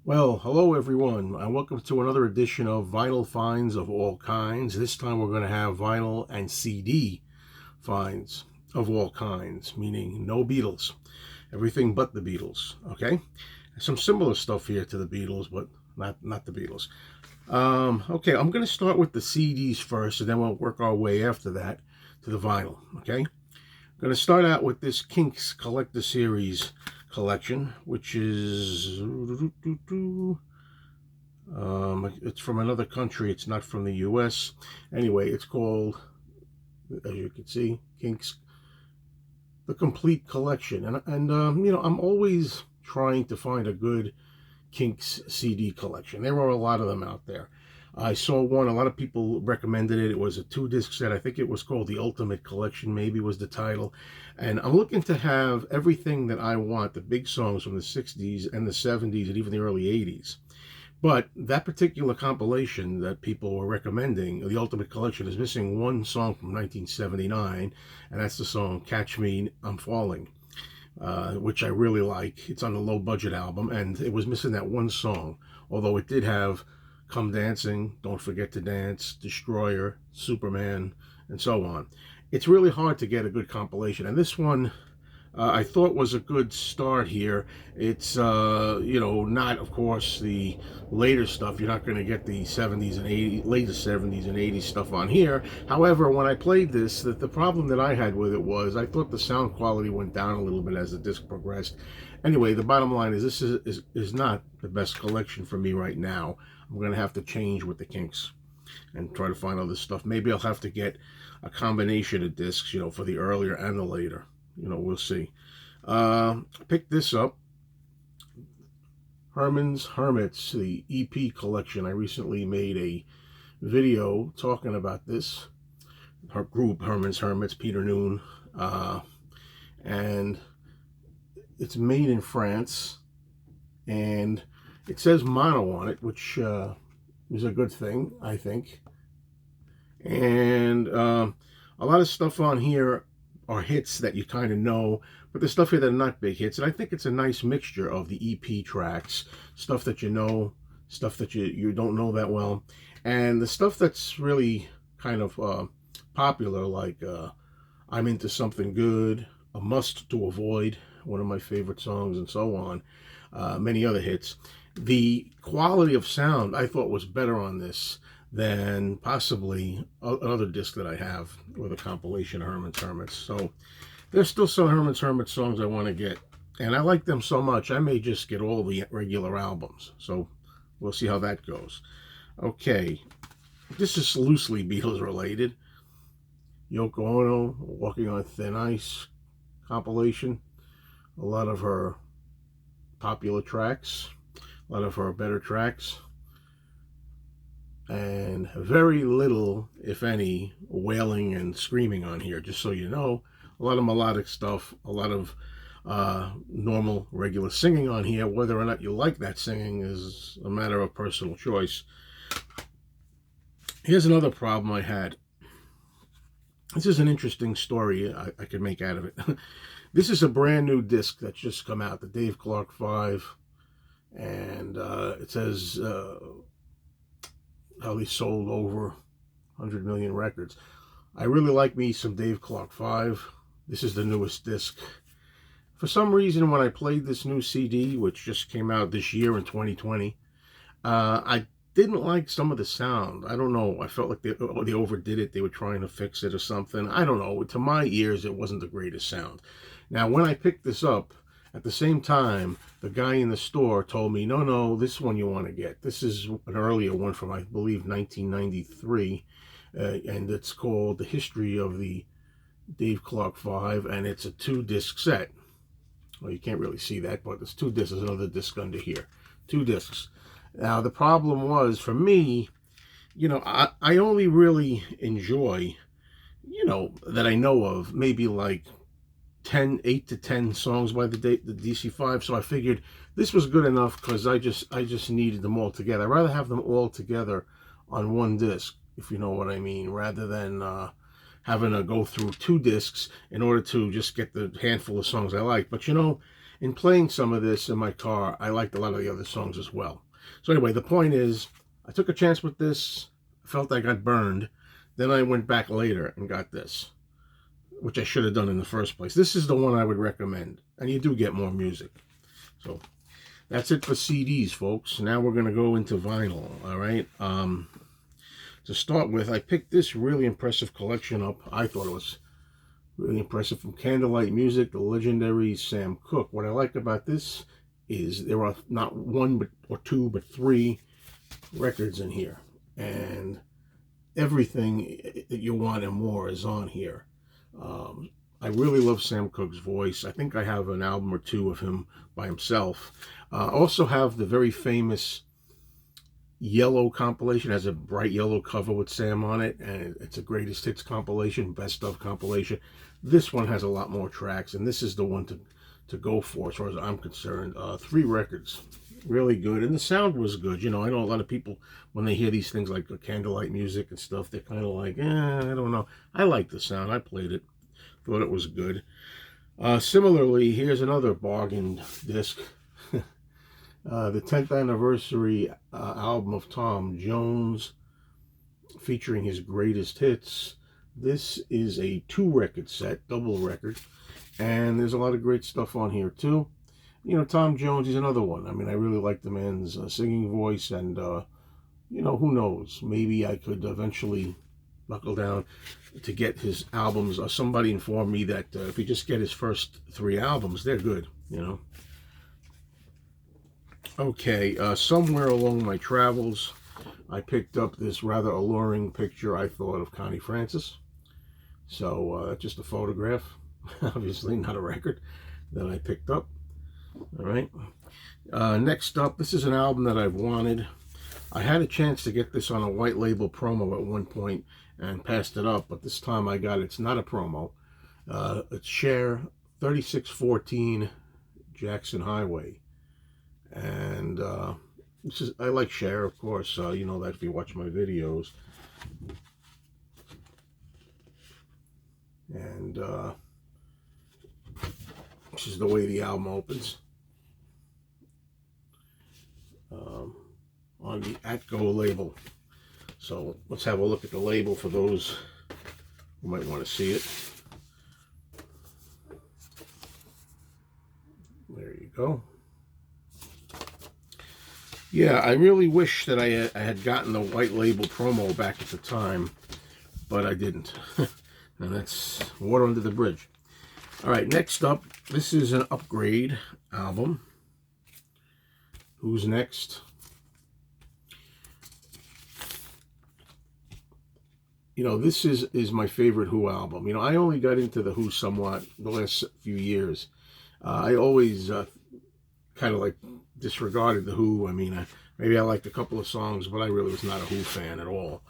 Well, hello everyone, and welcome to another edition of Vinyl Finds of All Kinds. This time we're going to have vinyl and CD finds of all kinds, meaning no Beatles, everything but the Beatles. Okay, some similar stuff here to the Beatles, but not the Beatles. Okay, I'm going to start with the CDs first, and then we'll work our way after that to the vinyl. Okay, I'm going to start out with this Kinks Collector Series collection, which is it's from another country. It's not from the U.S. Anyway, it's called, as you can see, Kinks, the complete collection. And I'm always trying to find a good Kinks CD collection. There are a lot of them out there. I saw one, a lot of people recommended it. It was a 2-disc set. I think it was called the Ultimate Collection, maybe was the title. And I'm looking to have everything that I want, the big songs from the 60s and the 70s and even the early 80s. But that particular compilation that people were recommending, the Ultimate Collection, is missing one song from 1979, and that's the song Catch Me, I'm Falling, which I really like. It's on the low budget album, and it was missing that one song, although it did have Come Dancing, Don't Forget to Dance, Destroyer, Superman, and so on. It's really hard to get a good compilation, and this one I thought was a good start here. It's, not, of course, the later stuff. You're not going to get the 70s and 80s, later 70s and 80s stuff on here. However, when I played this, the problem that I had with it was I thought the sound quality went down a little bit as the disc progressed. Anyway, the bottom line is this is not the best collection for me right now. I'm going to have to change with the Kinks and try to find other stuff. Maybe I'll have to get a combination of discs, for the earlier and the later. We'll see. Pick this up. Herman's Hermits, the EP collection. I recently made a video talking about this. Her group, Herman's Hermits, Peter Noon. And it's made in France. And it says mono on it, which is a good thing, I think. And a lot of stuff on here are hits that you kind of know, but there's stuff here that are not big hits, and I think it's a nice mixture of the EP tracks, stuff that you know, stuff that you don't know that well, and the stuff that's really kind of popular, like I'm Into Something Good, A Must to Avoid, one of my favorite songs, and so on, many other hits. The quality of sound I thought was better on this than possibly another disc that I have with a compilation of Herman's Hermits. So there's still some Herman's Hermits songs I want to get, and I like them so much I may just get all the regular albums. So we'll see how that goes. Okay, this is loosely Beatles related. Yoko Ono, Walking on Thin Ice compilation. A lot of her popular tracks, a lot of her better tracks, and very little, if any, wailing and screaming on here, just so you know. A lot of melodic stuff, a lot of normal, regular singing on here. Whether or not you like that singing is a matter of personal choice. Here's another problem I had. This is an interesting story I could make out of it. This is a brand new disc that's just come out, the Dave Clark 5, and it says how they sold over 100 million records. I really like me some Dave Clark 5. This is the newest disc. For some reason, when I played this new CD, which just came out this year in 2020, I didn't like some of the sound. I don't know. I felt like they overdid it. They were trying to fix it or something. I don't know. To my ears, it wasn't the greatest sound. Now, when I picked this up, at the same time, the guy in the store told me, no, this one you want to get. This is an earlier one from, I believe, 1993, and it's called The History of the Dave Clark 5, and it's a 2-disc set. Well, you can't really see that, but it's 2 discs. There's another disc under here. 2 discs. Now, the problem was, for me, I only really enjoy, that I know of, maybe like 8 to 10 songs by the DC5, so I figured this was good enough because I just needed them all together. I'd rather have them all together on one disc, if you know what I mean, rather than having to go through 2 discs in order to just get the handful of songs I like. But in playing some of this in my car, I liked a lot of the other songs as well. So anyway, the point is, I took a chance with this. I felt I got burned. Then I went back later and got this, which I should have done in the first place. This is the one I would recommend, and you do get more music. So that's it for CDs, folks. Now we're going to go into vinyl, all right? To start with, I picked this really impressive collection up. I thought it was really impressive, from Candlelight Music, the legendary Sam Cooke. What I like about this is there are not one or two, but three records in here. And everything that you want and more is on here. I really love Sam Cooke's voice. I think I have an album or two of him by himself. I also have the very famous Yellow compilation. It has a bright yellow cover with Sam on it, and it's a greatest hits compilation, best of compilation. This one has a lot more tracks, and this is the one to go for as far as I'm concerned. 3 records, really good, and the sound was good. You know, I know a lot of people, when they hear these things like Candlelight Music and stuff, they're kind of like, I don't know. I like the sound. I played it, thought it was good. Similarly, here's another bargain disc. The 10th anniversary album of Tom Jones, featuring his greatest hits. This is a 2-record set, double record, and there's a lot of great stuff on here too. You know, Tom Jones, he's another one. I mean, I really like the man's singing voice, and you know, who knows, maybe I could eventually buckle down to get his albums. Somebody informed me that if you just get his first 3 albums, they're good, you know. Okay, somewhere along my travels, I picked up this rather alluring picture, I thought, of Connie Francis. So, just a photograph, obviously not a record, that I picked up. All right. Next up, this is an album that I've wanted. I had a chance to get this on a white label promo at one point and passed it up, but this time I got it. It's not a promo. It's Cher, 3614 Jackson Highway. And I like Cher, of course. You know that if you watch my videos. And this is the way the album opens. On the Atco label. So let's have a look at the label for those who might want to see it. There you go. Yeah, I really wish that I had gotten the white label promo back at the time, but I didn't. And that's water under the bridge. All right, next up, this is an Upgrade album. Who's next? You know, this is my favorite Who album. You know, I only got into the Who somewhat the last few years. I always kind of like disregarded the Who. I mean, maybe I liked a couple of songs, but I really was not a Who fan at all.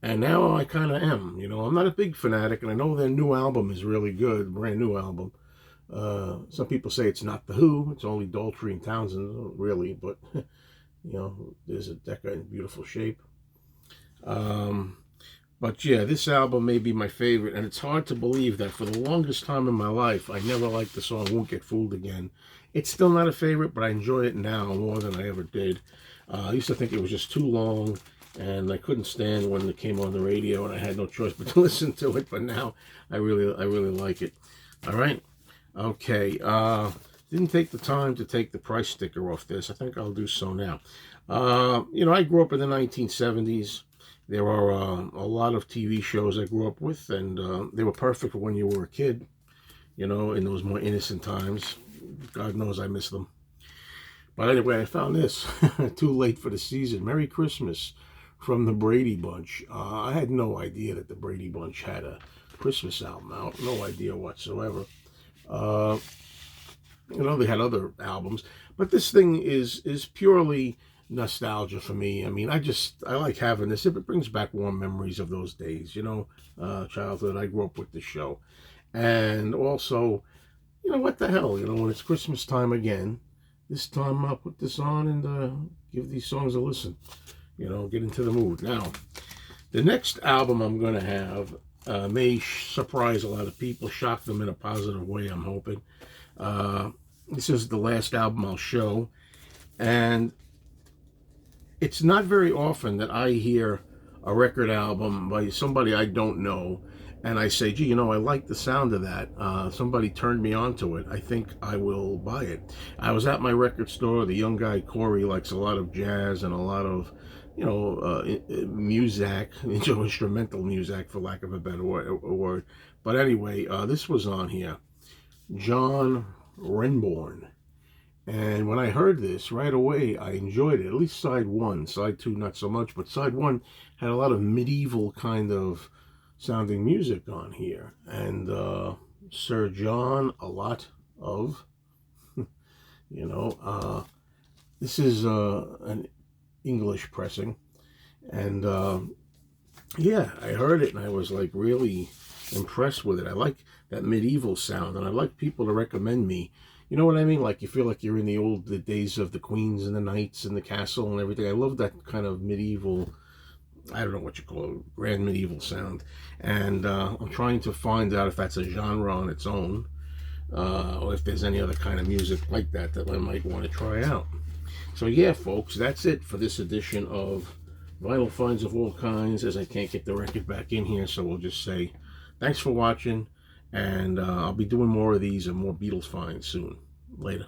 And now I kind of am. You know, I'm not a big fanatic, and I know their new album is really good, brand new album. Some people say it's not the Who, it's only Daltrey and Townsend, really, but you know, there's a Decca in beautiful shape. But yeah, this album may be my favorite, and it's hard to believe that for the longest time in my life, I never liked the song Won't Get Fooled Again. It's still not a favorite, but I enjoy it now more than I ever did. I used to think it was just too long, and I couldn't stand when it came on the radio, and I had no choice but to listen to it, but now I really like it. All right. Okay. Didn't take the time to take the price sticker off this. I think I'll do so now. You know, I grew up in the 1970s. There are a lot of TV shows I grew up with, and they were perfect for when you were a kid, you know, in those more innocent times. God knows I miss them. But anyway, I found this. Too late for the season. Merry Christmas from the Brady Bunch. I had no idea that the Brady Bunch had a Christmas album out. No idea whatsoever. You know, they had other albums. But this thing is purely nostalgia for me. I mean, I like having this. If it brings back warm memories of those days, you know, childhood. I grew up with the show. And also, you know, what the hell, you know, when it's Christmas time again, this time I'll put this on and give these songs a listen, you know, get into the mood. Now, the next album I'm going to have may surprise a lot of people, shock them in a positive way, I'm hoping. This is the last album I'll show, and it's not very often that I hear a record album by somebody I don't know, and I say, gee, you know, I like the sound of that. Somebody turned me on to it. I think I will buy it. I was at my record store. The young guy, Corey, likes a lot of jazz and a lot of, music, instrumental music, for lack of a better word. But anyway, this was on here. John Renbourn. And when I heard this, right away, I enjoyed it. At least side one. Side two, not so much. But side one had a lot of medieval kind of sounding music on here. And Sir John, a lot of, this is an English pressing. And yeah, I heard it and I was like really impressed with it. I like that medieval sound, and I like people to recommend me. You know what I mean? Like you feel like you're in the days of the queens and the knights and the castle and everything. I love that kind of medieval, I don't know what you call it, grand medieval sound. And I'm trying to find out if that's a genre on its own, or if there's any other kind of music like that that I might want to try out. So yeah, folks, that's it for this edition of Vinyl Finds of All Kinds, as I can't get the record back in here, so we'll just say thanks for watching. And I'll be doing more of these and more Beatles finds soon. Later.